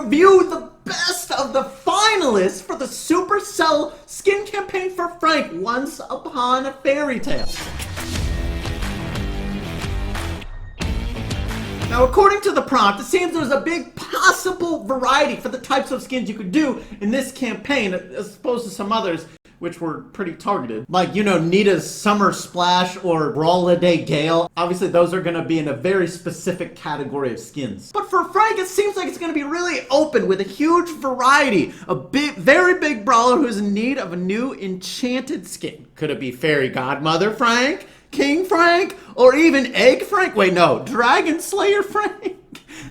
review the best of the finalists for the Supercell skin campaign for Frank, Once Upon a Fairy Tale. Now, according to the prompt, it seems there's a big possible variety for the types of skins you could do in this campaign, as opposed to some others, which were pretty targeted. Like, you know, Nita's Summer Splash or Brawliday Gale. Obviously, those are going to be in a very specific category of skins. But for Frank, it seems like it's going to be really open with a huge variety. A very big brawler who's in need of a new enchanted skin. Could it be Fairy Godmother Frank? King Frank? Or even Egg Frank? Wait, no, Dragon Slayer Frank?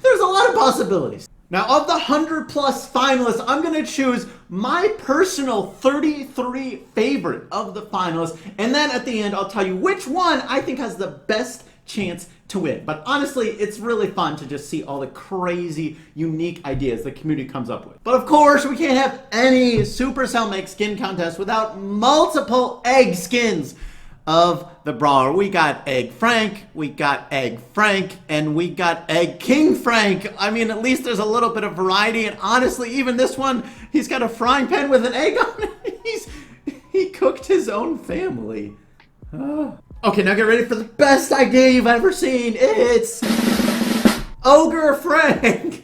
There's a lot of possibilities. Now, of the 100+ finalists, I'm going to choose my personal 33 favorite of the finalists. And then at the end, I'll tell you which one I think has the best chance to win. But honestly, it's really fun to just see all the crazy, unique ideas the community comes up with. But of course, we can't have any Supercell Make Skin contest without multiple egg skins of the brawler. We got Egg Frank, we got Egg Frank, and we got Egg King Frank. I mean, at least there's a little bit of variety, and honestly, even this one, he's got a frying pan with an egg on it. He cooked his own family. Okay, now get ready for the best idea you've ever seen. It's Ogre Frank.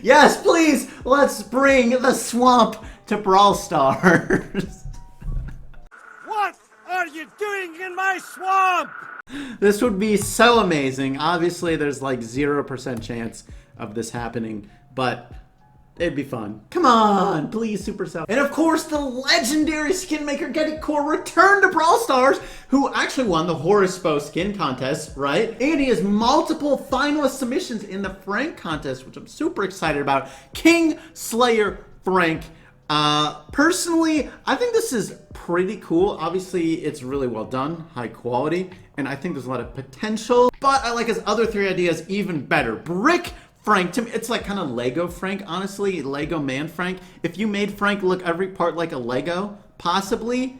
Yes, please, let's bring the swamp to Brawl Stars. What are you doing in my swamp? This would be so amazing. Obviously, there's like 0% chance of this happening, but it'd be fun. Come on, please, Supercell. And of course, the legendary skin maker Getty Core returned to Brawl Stars, who actually won the Horospo skin contest, right? And he has multiple finalist submissions in the Frank contest, which I'm super excited about. King Slayer Frank. Personally, I think this is pretty cool. Obviously, it's really well done, high quality, and I think there's a lot of potential, but I like his other three ideas even better. Brick Frank, to me, it's like kind of Lego Frank, honestly, Lego Man Frank. If you made Frank look every part like a Lego, possibly,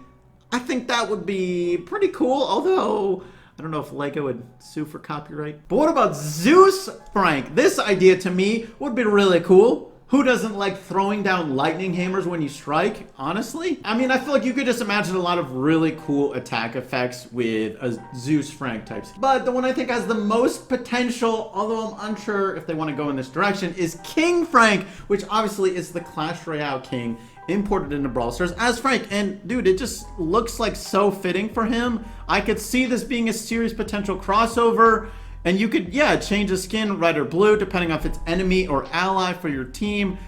I think that would be pretty cool, although I don't know if Lego would sue for copyright. But what about Zeus Frank? This idea to me would be really cool. Who doesn't like throwing down lightning hammers when you strike, honestly? I mean, I feel like you could just imagine a lot of really cool attack effects with a Zeus Frank types. But the one I think has the most potential, although I'm unsure if they want to go in this direction, is King Frank, which obviously is the Clash Royale King imported into Brawl Stars as Frank. And dude, it just looks like so fitting for him. I could see this being a serious potential crossover. And you could, yeah, change the skin red or blue depending on if it's enemy or ally for your team.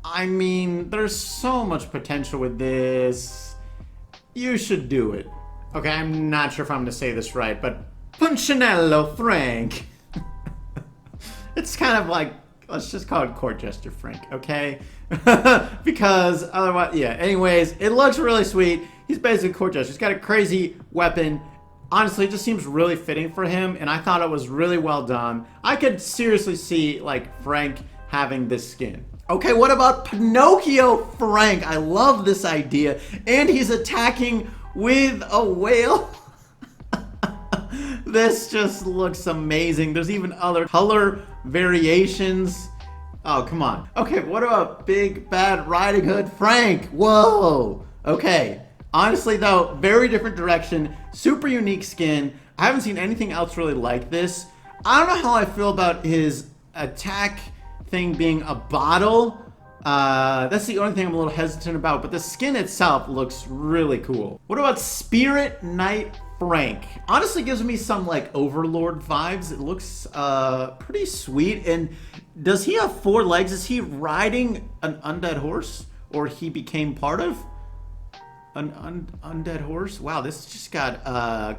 I mean, there's so much potential with this. You should do it. Okay, I'm not sure if I'm going to say this right, but Punchinello Frank. It's kind of like, let's just call it Court Jester Frank, okay? Because otherwise, yeah, anyways, it looks really sweet. He's basically Court Jester. He's got a crazy weapon. Honestly, it just seems really fitting for him, and I thought it was really well done. I could seriously see, like, Frank having this skin. Okay, what about Pinocchio Frank? I love this idea. And he's attacking with a whale. This just looks amazing. There's even other color variations. Oh, come on. Okay, what about Big Bad Riding Hood Frank? Whoa. Okay. Honestly, though, very different direction, super unique skin. I haven't seen anything else really like this. I don't know how I feel about his attack thing being a bottle. That's the only thing I'm a little hesitant about, but the skin itself looks really cool. What about Spirit Knight Frank? Honestly, gives me some like Overlord vibes. It looks pretty sweet. And does he have 4 legs? Is he riding an undead horse, or he became part of an undead horse? Wow, this just got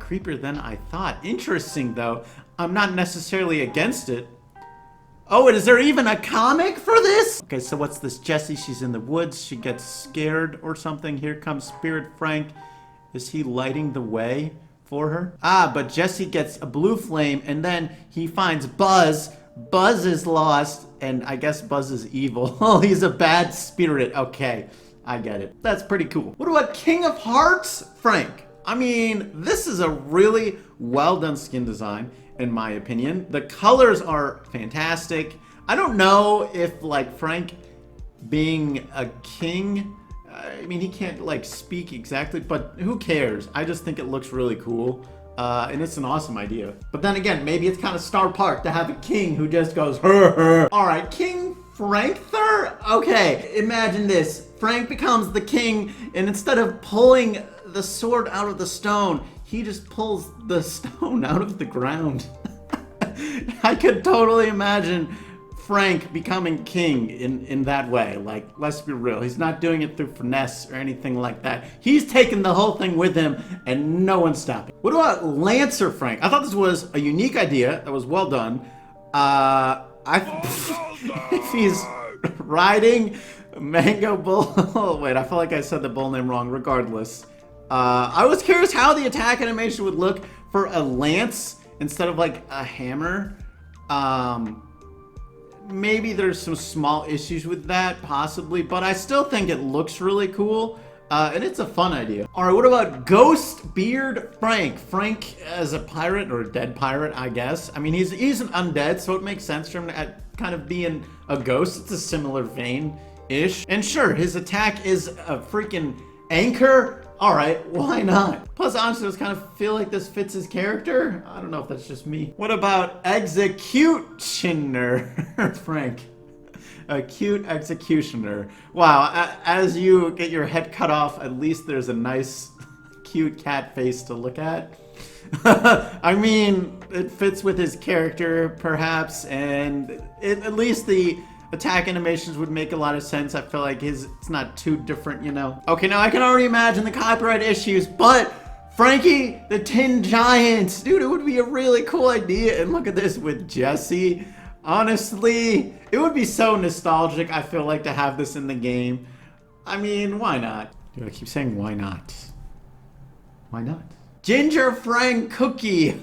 creepier than I thought. Interesting, though. I'm not necessarily against it. Oh, and is there even a comic for this? Okay, so what's this? Jessie, she's in the woods. She gets scared or something. Here comes Spirit Frank. Is he lighting the way for her? Ah, but Jessie gets a blue flame, and then he finds Buzz. Buzz is lost, and I guess Buzz is evil. Oh, he's a bad spirit. Okay. I get it. That's pretty cool. What about King of Hearts Frank? I mean, this is a really well done skin design, in my opinion. The colors are fantastic. I don't know if like Frank being a king, I mean, he can't like speak exactly, but who cares? I just think it looks really cool. And it's an awesome idea. But then again, maybe it's kind of Star Park to have a king who just goes, her, her. All right, King Frankther? Okay, imagine this. Frank becomes the king, and instead of pulling the sword out of the stone, he just pulls the stone out of the ground. I could totally imagine Frank becoming king in that way. Like, let's be real. He's not doing it through finesse or anything like that. He's taking the whole thing with him, and no one's stopping. What about Lancer Frank? I thought this was a unique idea that was well done. If he's riding Mango Bull... Wait, I feel like I said the bull name wrong. Regardless. I was curious how the attack animation would look for a lance instead of like a hammer. Maybe there's some small issues with that, possibly, but I still think it looks really cool, and it's a fun idea. All right, what about Ghost Beard Frank? Frank as a pirate, or a dead pirate, I guess. I mean, he's an undead, so it makes sense for him to kind of being a ghost. It's a similar vein-ish. And sure, his attack is a freaking anchor. All right, why not? Plus, honestly, I just kind of feel like this fits his character. I don't know if that's just me. What about Executioner Frank? A cute executioner. Wow, as you get your head cut off, at least there's a nice, cute cat face to look at. I mean, it fits with his character, perhaps, and at least the attack animations would make a lot of sense. I feel like it's not too different, you know. Okay, now I can already imagine the copyright issues, but Frankie the Tin Giant, dude, it would be a really cool idea. And look at this with Jesse. Honestly, it would be so nostalgic, I feel like, to have this in the game. I mean, why not? Dude, I keep saying why not. Why not? Ginger Frank Cookie.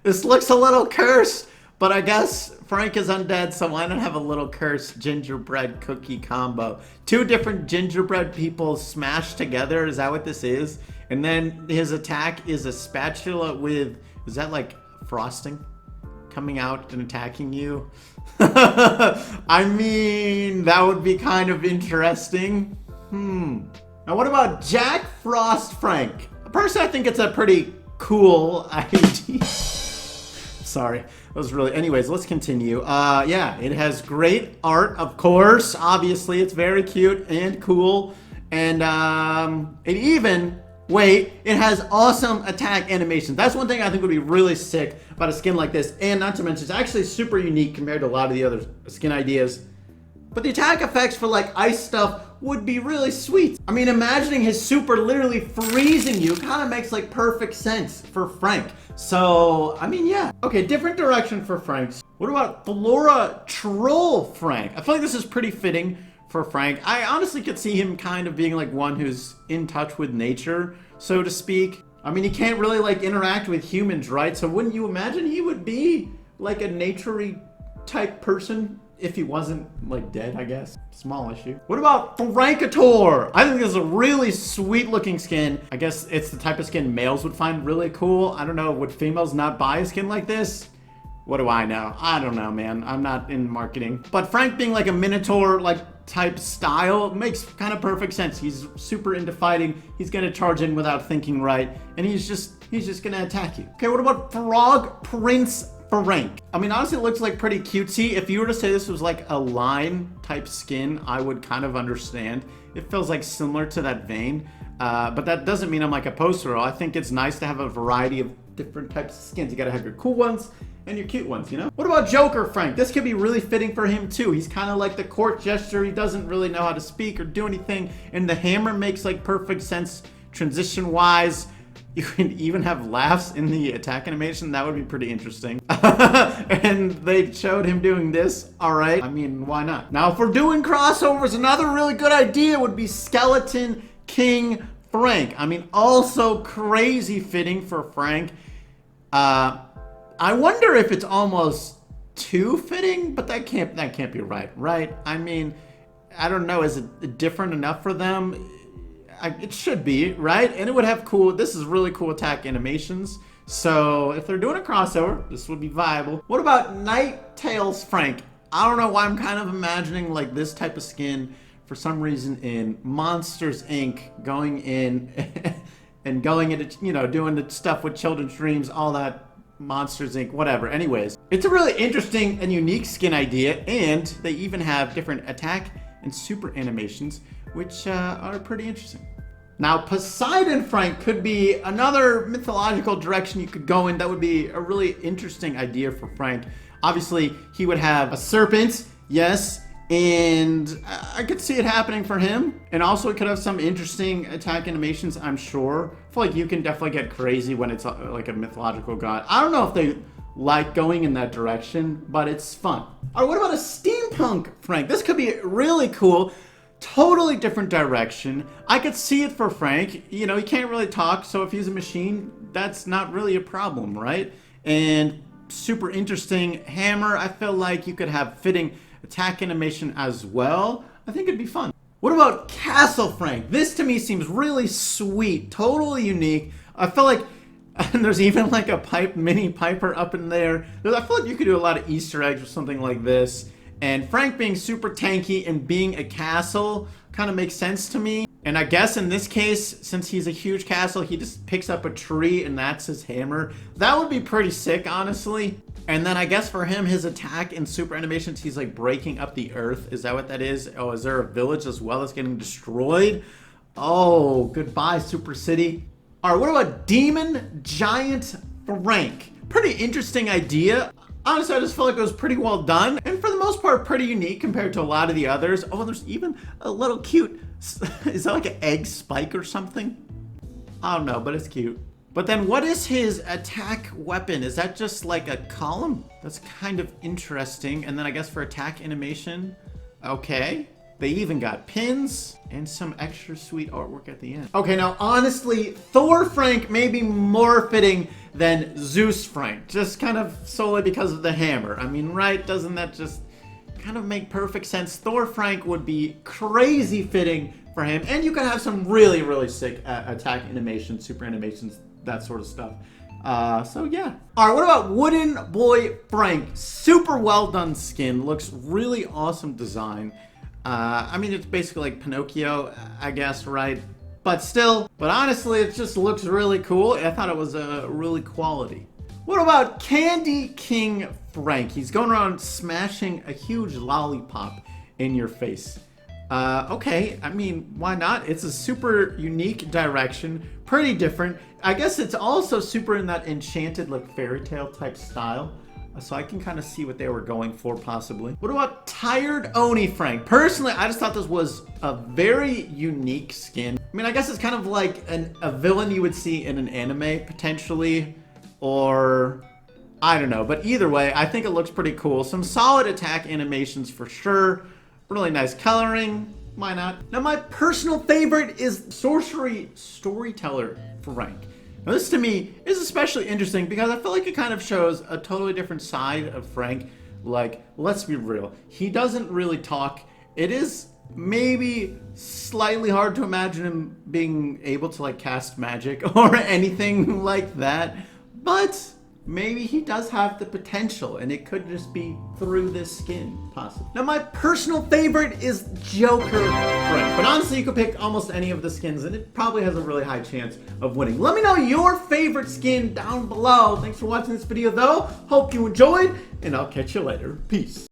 This looks a little cursed, but I guess Frank is undead, so why not have a little cursed gingerbread cookie combo? Two different gingerbread people smashed together, is that what this is? And then his attack is a spatula with, is that like frosting coming out and attacking you? I mean, that would be kind of interesting. Now what about Jack Frost Frank? Personally, I think it's a pretty cool idea. Sorry, that was really... Anyways, let's continue. Yeah, it has great art, of course. Obviously, it's very cute and cool. And it even... Wait, it has awesome attack animations. That's one thing I think would be really sick about a skin like this. And not to mention, it's actually super unique compared to a lot of the other skin ideas. But the attack effects for like ice stuff would be really sweet. I mean, imagining his super literally freezing you kind of makes like perfect sense for Frank. So, I mean, yeah. Okay, different direction for Franks. What about Flora Troll Frank? I feel like this is pretty fitting for Frank. I honestly could see him kind of being like one who's in touch with nature, so to speak. I mean, he can't really like interact with humans, right? So wouldn't you imagine he would be like a nature-y type person if he wasn't like dead, I guess? Small issue. What about Frankator? I think this is a really sweet looking skin. I guess it's the type of skin males would find really cool. I don't know, would females not buy a skin like this? What do I know? I don't know, man. I'm not in marketing. But Frank being like a Minotaur like type style makes kind of perfect sense. He's super into fighting. He's gonna charge in without thinking, right? And he's just gonna attack you. Okay, what about Frog Prince Frank? I mean, honestly, it looks like pretty cutesy. If you were to say this was like a line type skin, I would kind of understand. It feels like similar to that vein. But that doesn't mean I'm like opposed to it. I think it's nice to have a variety of different types of skins. You gotta have your cool ones and your cute ones, you know? What about Joker Frank? This could be really fitting for him too. He's kind of like the court gesture. He doesn't really know how to speak or do anything. And the hammer makes like perfect sense transition wise. You can even have laughs in the attack animation. That would be pretty interesting. And they showed him doing this. All right. I mean, why not? Now, if we're doing crossovers, another really good idea would be Skeleton King Frank. I mean, also crazy fitting for Frank. I wonder if it's almost too fitting, but that can't be right? I mean, I don't know. Is it different enough for them? It should be, right? And it would have cool, this is really cool attack animations. So if they're doing a crossover, this would be viable. What about Night Tails Frank? I don't know why I'm kind of imagining like this type of skin for some reason in Monsters Inc. going in and going into, you know, doing the stuff with children's dreams, all that Monsters Inc. whatever. Anyways, it's a really interesting and unique skin idea, and they even have different attack and super animations, which are pretty interesting. Now, Poseidon Frank could be another mythological direction you could go in. That would be a really interesting idea for Frank. Obviously, he would have a serpent, yes, and I could see it happening for him. And also, it could have some interesting attack animations, I'm sure. I feel like you can definitely get crazy when it's like a mythological god. I don't know if they like going in that direction, but it's fun. All right, what about a steampunk Frank? This could be really cool. Totally different direction. I could see it for Frank. You know, he can't really talk, so if he's a machine, that's not really a problem, right? And super interesting hammer. I feel like you could have fitting attack animation as well. I think it'd be fun. What about Castle Frank? This to me seems really sweet, totally unique. I feel like and there's even like a mini Piper up in there. I feel like you could do a lot of Easter eggs with something like this. And Frank being super tanky and being a castle kind of makes sense to me. And I guess in this case, since he's a huge castle, he just picks up a tree and that's his hammer. That would be pretty sick, honestly. And then I guess for him, his attack in super animations, he's like breaking up the earth. Is that what that is? Oh, is there a village as well that's getting destroyed? Oh, goodbye, Super City. All right, what about Demon Giant Frank? Pretty interesting idea. Honestly, I just feel like it was pretty well done, and for the most part, pretty unique compared to a lot of the others. Oh, there's even a little cute, is that like an egg spike or something? I don't know, but it's cute. But then what is his attack weapon? Is that just like a column? That's kind of interesting. And then I guess for attack animation, okay. They even got pins and some extra sweet artwork at the end. Okay, now honestly, Thor Frank may be more fitting than Zeus Frank, just kind of solely because of the hammer. I mean, right? Doesn't that just kind of make perfect sense? Thor Frank would be crazy fitting for him, and you can have some really, really sick attack animations, super animations, that sort of stuff. So yeah. All right, what about Wooden Boy Frank? Super well done skin, looks really awesome design. I mean, it's basically like Pinocchio, I guess, right? But still, but honestly, it just looks really cool. I thought it was really quality. What about Candy King Frank? He's going around smashing a huge lollipop in your face. Okay, I mean, why not? It's a super unique direction, pretty different. I guess it's also super in that enchanted, like fairy tale type style. So I can kind of see what they were going for, possibly. What about Tired Oni Frank? Personally, I just thought this was a very unique skin. I mean, I guess it's kind of like a villain you would see in an anime, potentially. Or, I don't know. But either way, I think it looks pretty cool. Some solid attack animations for sure. Really nice coloring. Why not? Now, my personal favorite is Sorcery Storyteller Frank. Now, this to me is especially interesting because I feel like it kind of shows a totally different side of Frank. Like, let's be real, he doesn't really talk. It is maybe slightly hard to imagine him being able to like cast magic or anything like that, but maybe he does have the potential, and it could just be through this skin, possibly. Now, my personal favorite is Joker Frank, but honestly, you could pick almost any of the skins, and it probably has a really high chance of winning. Let me know your favorite skin down below. Thanks for watching this video, though. Hope you enjoyed, and I'll catch you later. Peace.